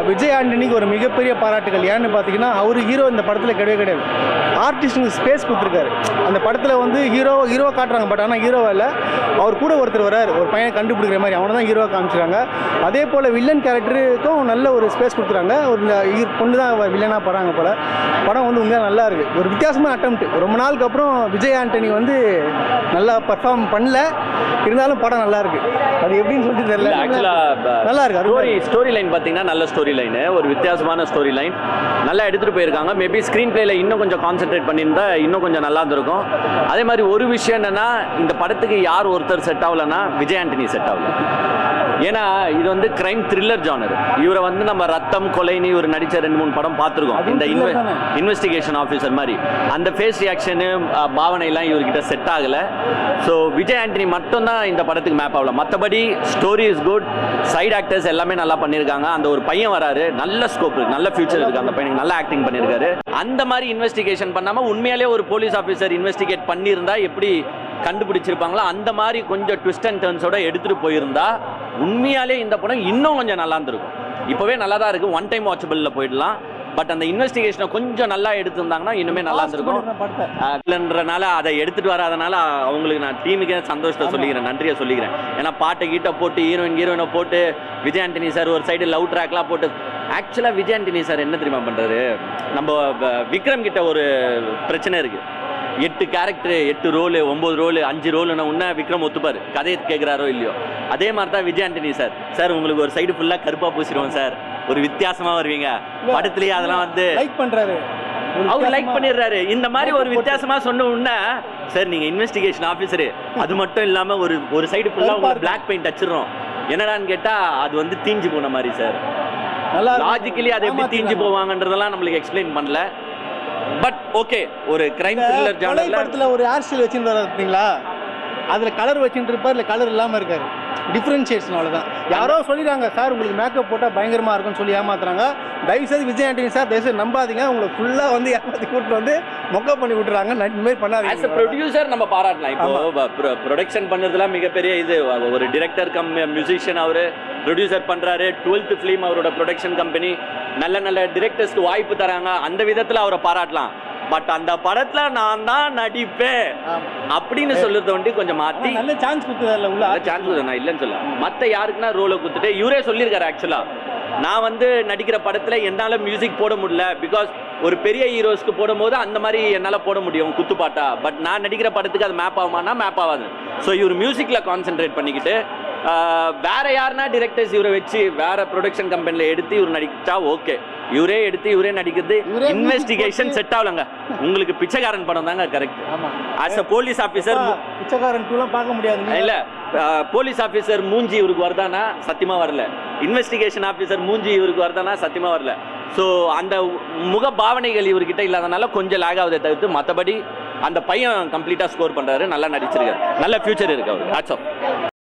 விஜய் ஆண்டனிக்கு ஒரு மிகப்பெரிய பாராட்டுகள். ஏன்னு பார்த்தீங்கன்னா அவர் ஹீரோ இந்த படத்தில் கிடையாது. ஆர்டிஸ்ட்டுக்கு ஸ்பேஸ் கொடுத்துருக்காரு. அந்த படத்தில் வந்து ஹீரோ காட்டுறாங்க, பட் ஆனால் ஹீரோவாக இல்லை, அவர் கூட ஒருத்தர் வரார், ஒரு பையனை கண்டுபிடிக்கிற மாதிரி, அவனை தான் ஹீரோவாக காமிச்சிருக்காங்க. அதே போல் வில்லன் கேரக்டருக்கும் நல்ல ஒரு ஸ்பேஸ் கொடுத்துறாங்க. ஒரு பொண்ணு தான் வில்லனாக போகிறாங்க போல். படம் வந்து உண்மையாக நல்லா இருக்குது. ஒரு வித்தியாசமான அட்டெம்ப்ட். ரொம்ப நாளுக்கு அப்புறம் விஜய் ஆண்டனி வந்து நல்லா பர்ஃபார்ம் பண்ணல, இருந்தாலும் படம் நல்லா இருக்கு. அது எப்படின்னு சொல்லிட்டு தெரியல, நல்லா இருக்கு. ஸ்டோரி லைன் பார்த்தீங்கன்னா நல்ல ஸ்டோரி லைனு, ஒரு வித்தியாசமான ஸ்டோரி லைன் நல்லா எடுத்துகிட்டு போயிருக்காங்க. மேபி ஸ்க்ரீன் பிளேல இன்னும் கொஞ்சம் கான்சென்ட்ரேட் பண்ணியிருந்தா இன்னும் கொஞ்சம் நல்லா இருந்திருக்கும். அதே மாதிரி ஒரு விஷயம் என்னன்னா, இந்த படத்துக்கு யார் ஒருத்தர் செட் ஆகலைன்னா விஜய் ஆண்டனி செட் ஆகல. ஏன்னா இது வந்து கிரைம் த்ரில்லர் ஜானர். இவரை வந்து நம்ம ரத்தம் கொலைன்னு இவர் நடித்த 2-3 படம் பார்த்துருக்கோம். இந்த இன்வெஸ்டிகேஷன் ஆஃபீஸர் மாதிரி அந்த ஃபேஸ் ரியாக்ஷனு பாவனைலாம் இவர்கிட்ட செட் ஆகலை. ஸோ விஜய் ஆண்டனி மட்டும்தான் இந்த படத்துக்கு மேப் ஆகல. மற்றபடி story is good, side actors எல்லாமே நல்லா பண்ணியிருக்காங்க. அந்த ஒரு பையன் வராரு, நல்ல ஸ்கோப் இருக்கு, நல்ல ஃபியூச்சர் இருக்கு, அந்த பையனுக்கு நல்லா ஆக்டிங் பண்ணியிருக்காரு. அந்த மாதிரி இன்வெஸ்டிகேஷன் பண்ணாமல் உண்மையாலே ஒரு போலீஸ் ஆஃபீஸர் இன்வெஸ்டிகேட் பண்ணியிருந்தா எப்படி கண்டுபிடிச்சிருப்பாங்களோ அந்த மாதிரி கொஞ்சம் ட்விஸ்ட் அண்ட் டர்ன்ஸோட எடுத்துகிட்டு போயிருந்தா உண்மையாலே இந்த படம் இன்னும் கொஞ்சம் நல்லா இருந்திருக்கும். இப்போவே நல்லா தான் இருக்குது, ஒன் டைம் வாட்சபிளில் போயிடலாம். பட் அந்த இன்வெஸ்டிகேஷனை கொஞ்சம் நல்லா எடுத்துருந்தாங்கன்னா இன்னுமே நல்லா இருந்திருக்கும். இல்லைன்றனால அதை எடுத்துகிட்டு வராதனால அவங்களுக்கு நான் டீமுக்கே சந்தோஷத்தை சொல்லிக்கிறேன், நன்றியை சொல்லிக்கிறேன். ஏன்னா பாட்டை கீட்டை போட்டு ஹீரோயினை போட்டு விஜய் ஆண்டனி சார் ஒரு சைடு லவ் ட்ராக்லாம் போட்டு, ஆக்சுவலாக விஜய் ஆண்டனி சார் என்ன தெரியுமா பண்ணுறாரு, நம்ம விக்ரம் கிட்ட ஒரு பிரச்சனை இருக்குது. 8 கேரக்டரு, 8 ரோலு, 9 ரோலு, 5 ரோலுன்னா உன்ன விக்ரம் ஒத்துப்பார், கதையை கேட்குறாரோ இல்லையோ. அதே மாதிரி தான் விஜய் ஆண்டனி சார் உங்களுக்கு ஒரு சைடு ஃபுல்லாக கருப்பாக பூசிடுவோம் சார், ஒரு வித்தியாசமாக வருவீங்க படத்துலேயே, அதெல்லாம் வந்து லைக் பண்ணுறாரு, அவர் லைக் பண்ணிடுறாரு. இந்த மாதிரி ஒரு வித்தியாசமாக சொன்ன உடனே சார் நீங்கள் இன்வெஸ்டிகேஷன் ஆஃபீஸரு, அது மட்டும் இல்லாமல் ஒரு சைடு ஃபுல்லாக உங்களுக்கு பிளாக் பெயிண்ட் அடிச்சிடுறோம். என்னடான்னு கேட்டால் அது வந்து தீஞ்சு போன மாதிரி சார். லாஜிக்கலி அது எப்படி தீஞ்சு போவாங்கன்றதெல்லாம் நம்மளுக்கு எக்ஸ்பிளைன் பண்ணல. பட் ஓகே, ஒரு கிரைம் த்ரில்லர் ஜானர்ல படத்துல ஒரு ஹேர் ஸ்டைல் வச்சிட்டு பார்த்தீங்களா, அதுல கலர் வச்சுட்டு இருப்பார், இல்லை கலர் இல்லாமல் இருக்காரு, டிஃப்ரென்ஷியேஷன். அவ்வளோதான். யாரோ சொல்லிடுறாங்க சார் உங்களுக்கு மேக்கப் போட்டால் பயங்கரமாக இருக்கும்னு சொல்லி ஏமாத்துறாங்க. தயவுசெய்து விஜய் ஆண்டனி சார் தயவுசெய்து நம்பாதீங்க, உங்களுக்கு ஃபுல்லாக வந்து ஏமாற்றி கூட்டு வந்து மொக்க பண்ணி விட்டுறாங்க. இந்த மாதிரி பண்ணாதீங்க. ஆஸ் எ ப்ரொடியூசர் நம்ம பாராட்டலாம். இப்போ ப்ரொடக்ஷன் பண்ணுறதுலாம் மிகப்பெரிய இது. ஒரு டிரெக்டர் கம் மியூசிஷியன், அவர் ப்ரொடியூசர் பண்ணுறாரு, 12th ஃபிலிம் அவரோட ப்ரொடக்ஷன் கம்பெனி, நல்ல டிரெக்டர்ஸ்க்கு வாய்ப்பு தராங்க, அந்த விதத்தில் அவரை பாராட்டலாம். பட் அந்த படத்துல நான் தான் நடிப்பேன் அப்படின்னு சொல்லுறது வந்து கொஞ்சம் மாத்தி நல்ல சான்ஸ் கொடுத்ததில்ல, உள்ள சான்ஸ் கொடுத்தேன் நான் இல்லைன்னு சொல்ல. மற்ற யாருக்குன்னா ரோலை கொடுத்துட்டு இவரே சொல்லியிருக்காரு, ஆக்சுவலா நான் வந்து நடிக்கிற படத்துல என்னால் மியூசிக் போட முடியல, பிகாஸ் ஒரு பெரிய ஹீரோஸ்க்கு போடும்போது அந்த மாதிரி என்னால் போட முடியும் குத்துப்பாட்டா, பட் நான் நடிக்கிற படத்துக்கு அது மேப் ஆகுமானா மேப் ஆகாது. ஸோ இவர் மியூசிக்கில் கான்சென்ட்ரேட் பண்ணிக்கிட்டு வேற யாருன்னா டிரெக்டர்ஸ் இவரை வச்சு வேற ப்ரொடக்ஷன் கம்பெனியில் எடுத்து இவர் நடிச்சா ஓகே. இவரே எடுத்து இவரே நடிக்கிறது இன்வெஸ்டிகேஷன் செட் ஆகலங்க. உங்களுக்கு பிச்சைக்காரன் படம் தாங்க correct. As a police officer பிச்சைக்காரன் டூலாம் பார்க்க முடியாது இல்ல, போலீஸ் ஆஃபீஸர் மூஞ்சி இவருக்கு வருதானா சத்தியமா வரல, இன்வெஸ்டிகேஷன் ஆஃபீஸர் மூஞ்சி இவருக்கு வருதானா சத்தியமா வரல. ஸோ அந்த முக பாவனைகள் இவர்கிட்ட இல்லாதனால கொஞ்சம் லேக் ஆகுதை தவிர்த்து மற்றபடி அந்த பையன் கம்ப்ளீட்டாக ஸ்கோர் பண்ணுறாரு, நல்லா நடிச்சிருக்காரு, நல்ல ஃபியூச்சர் இருக்கு அவருக்கு.